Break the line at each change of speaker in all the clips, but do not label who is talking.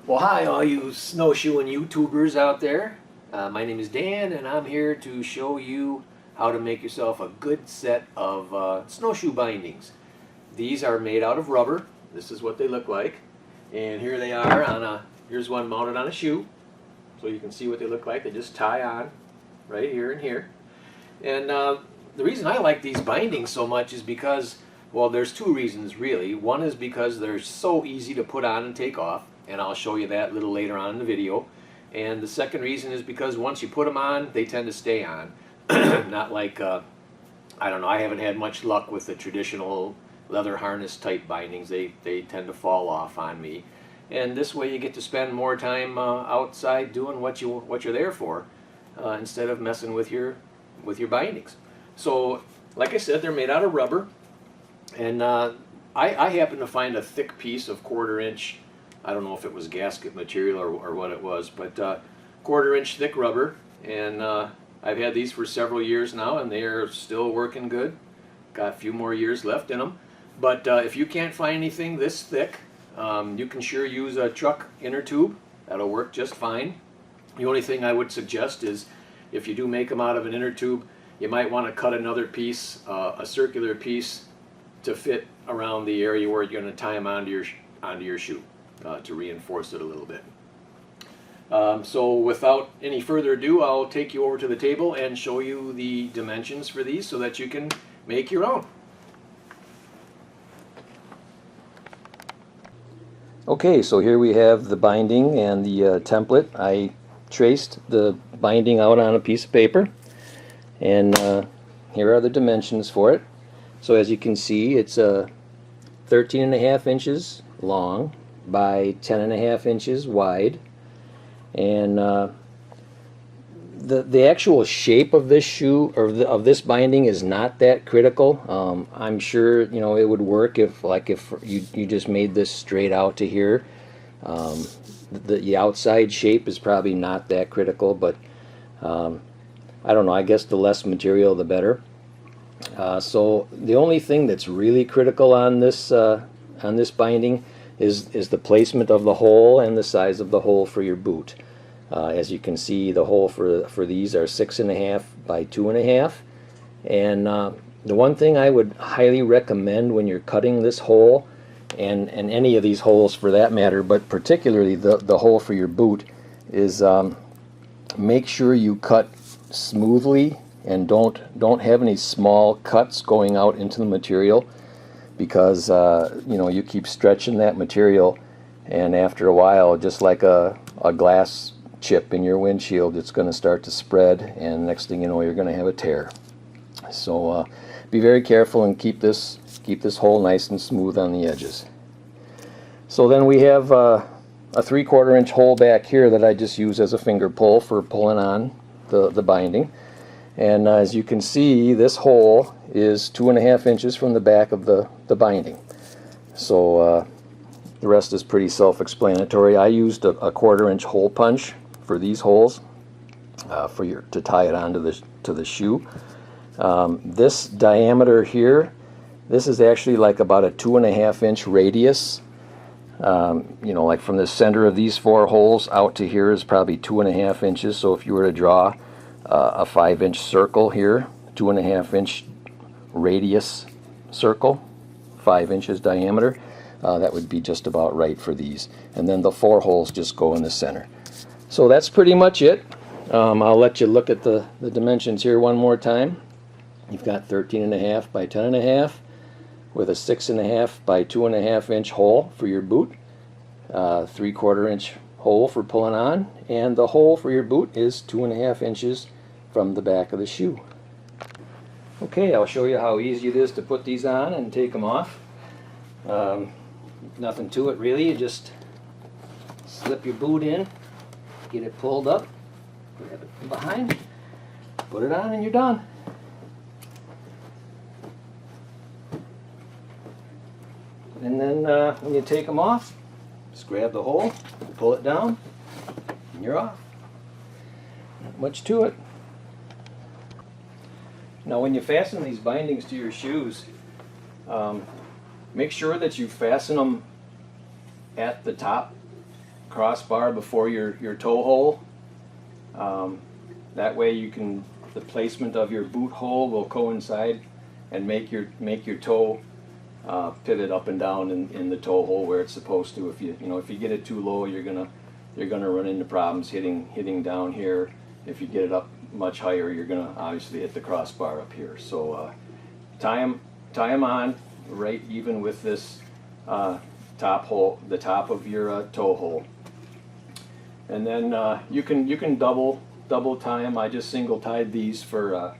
Well, hi, all you snowshoeing YouTubers out there. My name is Dan, and I'm here to show you how to make yourself a good set of snowshoe bindings. These are made out of rubber. This is what they look like. And here they are here's one mounted on a shoe. So you can see what they look like. They just tie on right here and here. And the reason I like these bindings so much is because, well, there's two reasons really. One is because they're so easy to put on and take off, and I'll show you that a little later on in the video. And the second reason is because once you put them on, they tend to stay on. Not like, I don't know, I haven't had much luck with the traditional leather harness type bindings. They tend to fall off on me. And this way you get to spend more time outside doing what you're there for, instead of messing with your bindings. So, like I said, they're made out of rubber, and I happened to find a thick piece of 1/4 inch. I don't know if it was gasket material or what it was, but 1/4 inch thick rubber, and I've had these for several years now, and they are still working good. Got a few more years left in them. But if you can't find anything this thick, you can sure use a truck inner tube. That'll work just fine. The only thing I would suggest is, if you do make them out of an inner tube, you might want to cut another piece, a circular piece, to fit around the area where you're going to tie them onto your shoe, to reinforce it a little bit. So without any further ado, I'll take you over to the table and show you the dimensions for these so that you can make your own. Okay, so here we have the binding and the template. I traced the binding out on a piece of paper, and here are the dimensions for it. So as you can see, it's 13.5 inches long by 10.5 inches wide, and the actual shape of this shoe, or of this binding, is not that critical. I'm sure it would work if you just made this straight out to here. The outside shape is probably not that critical, but I don't know, I guess the less material the better. So the only thing that's really critical on this binding is the placement of the hole and the size of the hole for your boot. As you can see, the hole for these are 6.5 by 2.5, and the one thing I would highly recommend when you're cutting this hole, and any of these holes for that matter, but particularly the hole for your boot, is make sure you cut smoothly and don't have any small cuts going out into the material, because you keep stretching that material, and after a while, just like a glass chip in your windshield, it's going to start to spread, and next thing you know, you're going to have a tear. So be very careful and keep this hole nice and smooth on the edges. So then we have a 3/4 inch hole back here that I just use as a finger pull for pulling on the binding. And as you can see, this hole is 2.5 inches from the back of the binding. So the rest is pretty self-explanatory. I used a 1/4 inch hole punch for these holes, to tie it onto the shoe. This diameter here, this is actually like about a 2.5 inch radius. Like from the center of these 4 holes out to here is probably 2.5 inches. So if you were to draw a 5-inch circle here, 2.5 inch radius circle, 5 inches diameter, that would be just about right for these. And then the 4 holes just go in the center. So that's pretty much it. I'll let you look at the dimensions here one more time. You've got 13.5 by 10.5 with a 6.5 by 2.5 inch hole for your boot, 3/4 inch hole for pulling on, and the hole for your boot is 2.5 inches from the back of the shoe. Okay, I'll show you how easy it is to put these on and take them off. Nothing to it really. You just slip your boot in, get it pulled up, grab it from behind, put it on, and you're done. And then when you take them off, just grab the hole, pull it down, and you're off. Not much to it. Now when you fasten these bindings to your shoes, make sure that you fasten them at the top crossbar before your toe hole. That way the placement of your boot hole will coincide and make your toe pivot up and down in the toe hole where it's supposed to. If you get it too low, you're gonna run into problems hitting down here. If you get it up much higher, you're gonna obviously hit the crossbar up here. So tie them on right even with this top hole, the top of your toe hole, and then you can double tie them. I just single tied these for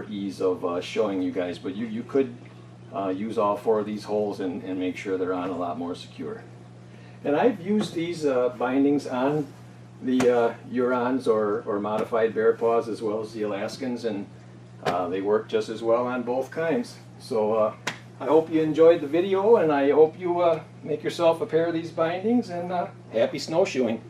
ease of showing you guys, but you could use all 4 of these holes and make sure they're on a lot more secure. And I've used these bindings on the Hurons or modified bear paws as well as the Alaskans, and they work just as well on both kinds. So I hope you enjoyed the video, and I hope you make yourself a pair of these bindings, and happy snowshoeing.